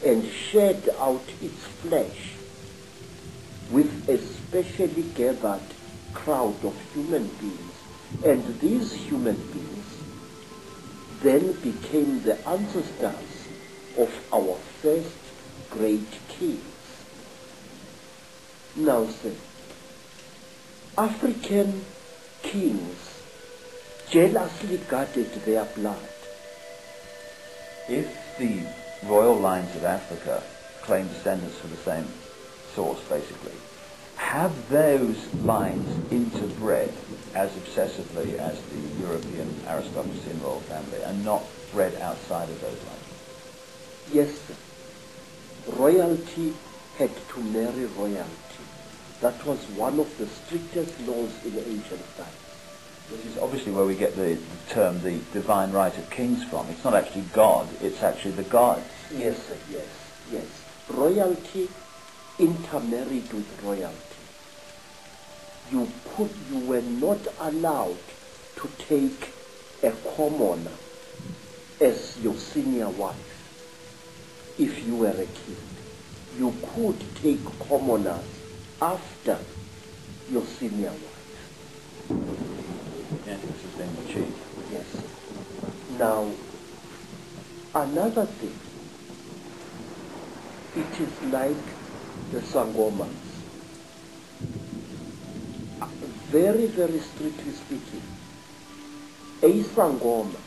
and shed out its flesh with a specially gathered crowd of human beings. And these human beings then became the ancestors of our first great kings. Now say, African kings jealously guarded their blood. If the royal lines of Africa claim descendants from the same source, basically, have those lines interbred as obsessively as the European aristocracy and royal family, and not bred outside of those lines? Yes, sir. Royalty had to marry royalty. That was one of the strictest laws in ancient times. Which is obviously where we get the term the divine right of kings from. It's not actually God, it's actually the gods. Yes, sir, yes. Royalty intermarried with royalty. You were not allowed to take a commoner as your senior wife if you were a king. You could take commoners after your senior wife. Yes, this has been achieved. Yes. Now, another thing, it is like the Sangomas. Very, very strictly speaking, a Sangoma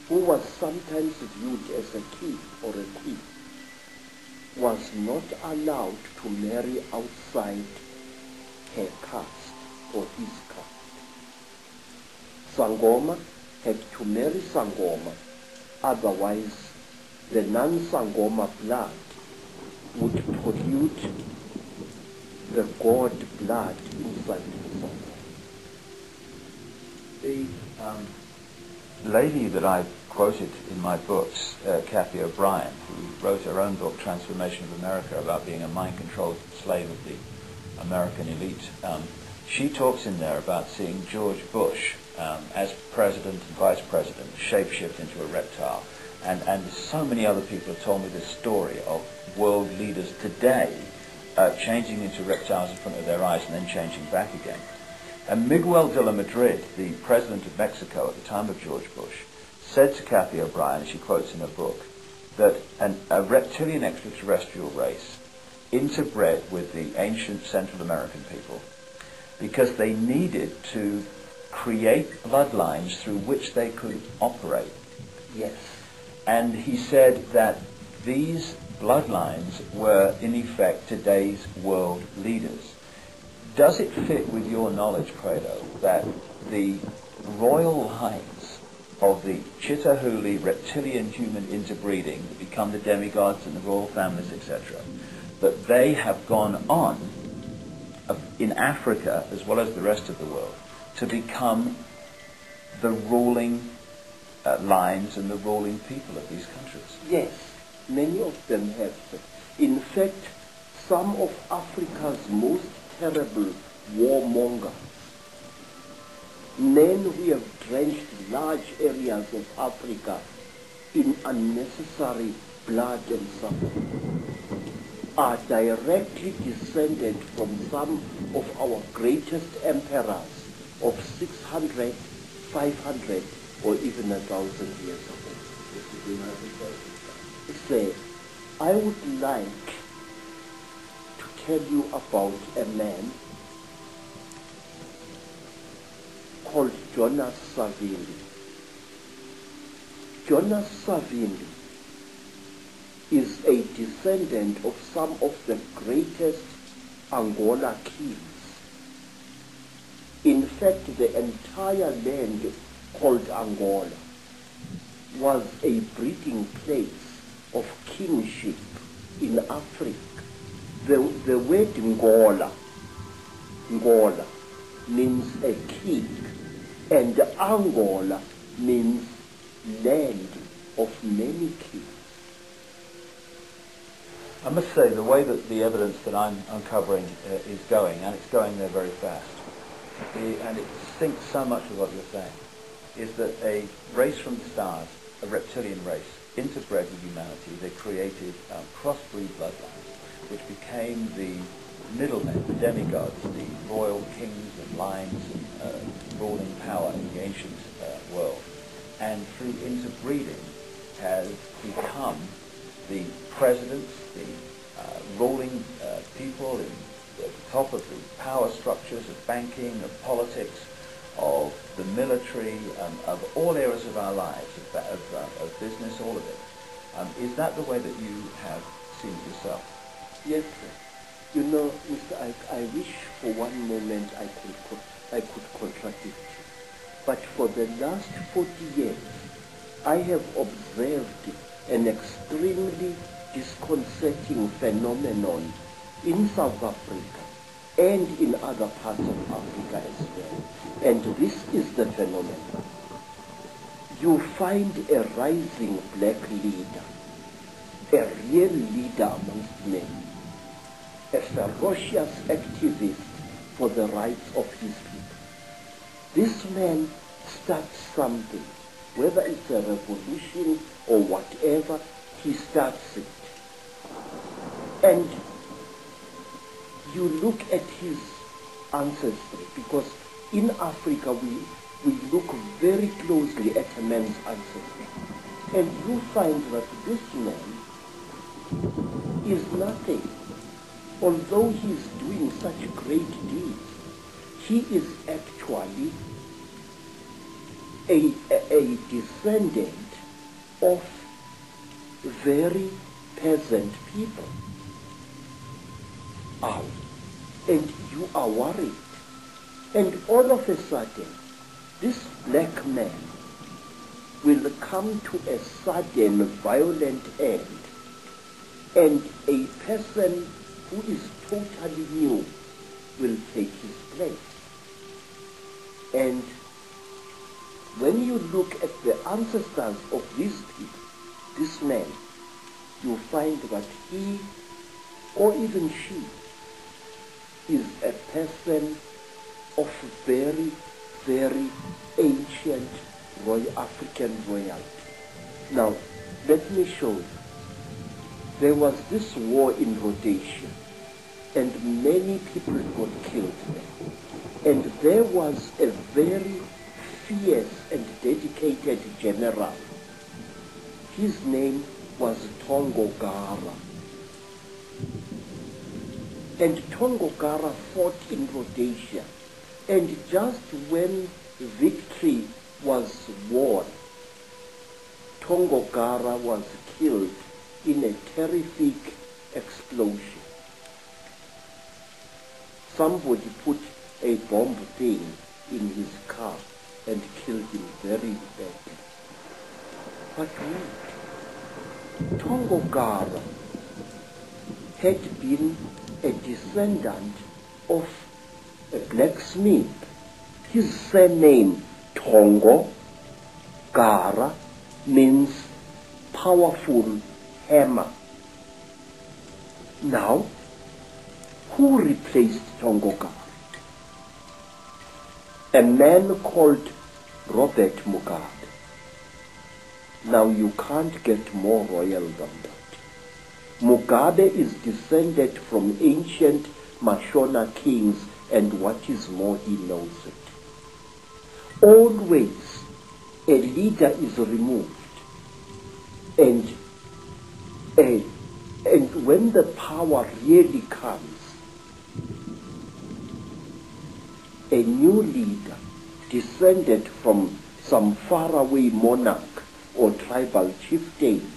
who was sometimes viewed as a king or a queen was not allowed to marry outside her caste or his caste. Sangoma had to marry Sangoma, otherwise the non-Sangoma blood would pollute the god blood inside the Sangoma. The lady that I quoted in my books, Kathy O'Brien, who wrote her own book, Transformation of America, about being a mind-controlled slave of the American elite, she talks in there about seeing George Bush as president and vice president shapeshift into a reptile. And so many other people have told me this story of world leaders today changing into reptiles in front of their eyes and then changing back again. And Miguel de la Madrid, the president of Mexico at the time of George Bush, said to Kathy O'Brien, she quotes in her book, that a reptilian extraterrestrial race interbred with the ancient Central American people because they needed to create bloodlines through which they could operate. Yes. And he said that these bloodlines were, in effect, today's world leaders. Does it fit with your knowledge, Credo, that the royal lines of the Chittahooly reptilian human interbreeding that become the demigods and the royal families, etc., that they have gone on in Africa, as well as the rest of the world, to become the ruling lines and the ruling people of these countries? Yes, many of them have. In fact, some of Africa's most terrible warmongers, men who have drenched large areas of Africa in unnecessary blood and suffering, are directly descended from some of our greatest emperors of 600, 500, or even 1,000 years ago. Say, I would like to tell you about a man called Jonas Savimbi. Jonas Savimbi is a descendant of some of the greatest Angola kings. In fact, the entire land called Angola was a breeding place of kingship in Africa. The word Ngola means a king, and Angola means land of many kings. I must say, the way that the evidence that I'm uncovering is going, and it's going there very fast, and it syncs so much with what you're saying, is that a race from the stars, a reptilian race, interbred with humanity. They created crossbreed bloodlines, which became the middlemen, the demigods, the royal kings and lines and ruling power in the ancient world. And through interbreeding has become the presidents, the ruling people at the top of the power structures of banking, of politics, of the military, of all areas of our lives, of business, all of it. Is that the way that you have seen it yourself? Yes, sir. You know, Mr. Ike, I wish for one moment I could contradict you. But for the last 40 years, I have observed an extremely disconcerting phenomenon in South Africa and in other parts of Africa as well. And this is the phenomenon. You find a rising black leader, a real leader amongst men, a ferocious activist for the rights of his people. This man starts something, whether it's a revolution or whatever, he starts it. And you look at his ancestry, because in Africa we look very closely at a man's ancestry. And you find that this man is nothing. Although he is doing such great deeds, he is actually a descendant of very peasant people. And you are worried. And all of a sudden, this black man will come to a sudden violent end, and a person who is totally new will take his place. And when you look at the ancestors of these people, this man, you find that he, or even she, is a person of very, very ancient African royalty. Now, let me show you. There was this war in Rhodesia, and many people got killed there. And there was a very fierce and dedicated general. His name was Tongogara. And Tongogara fought in Rhodesia. And just when victory was won, Tongogara was killed in a terrific explosion. Somebody put a bomb thing in his car and killed him very badly. But wait, Tongogara had been a descendant of a blacksmith. His surname, Tongo Gara, means powerful hammer. Now, who replaced Tongogara? A man called Robert Mugabe. Now you can't get more royal than that. Mugabe is descended from ancient Mashona kings, and what is more, he knows it. Always a leader is removed, and when the power really comes, a new leader descended from some faraway monarch or tribal chieftain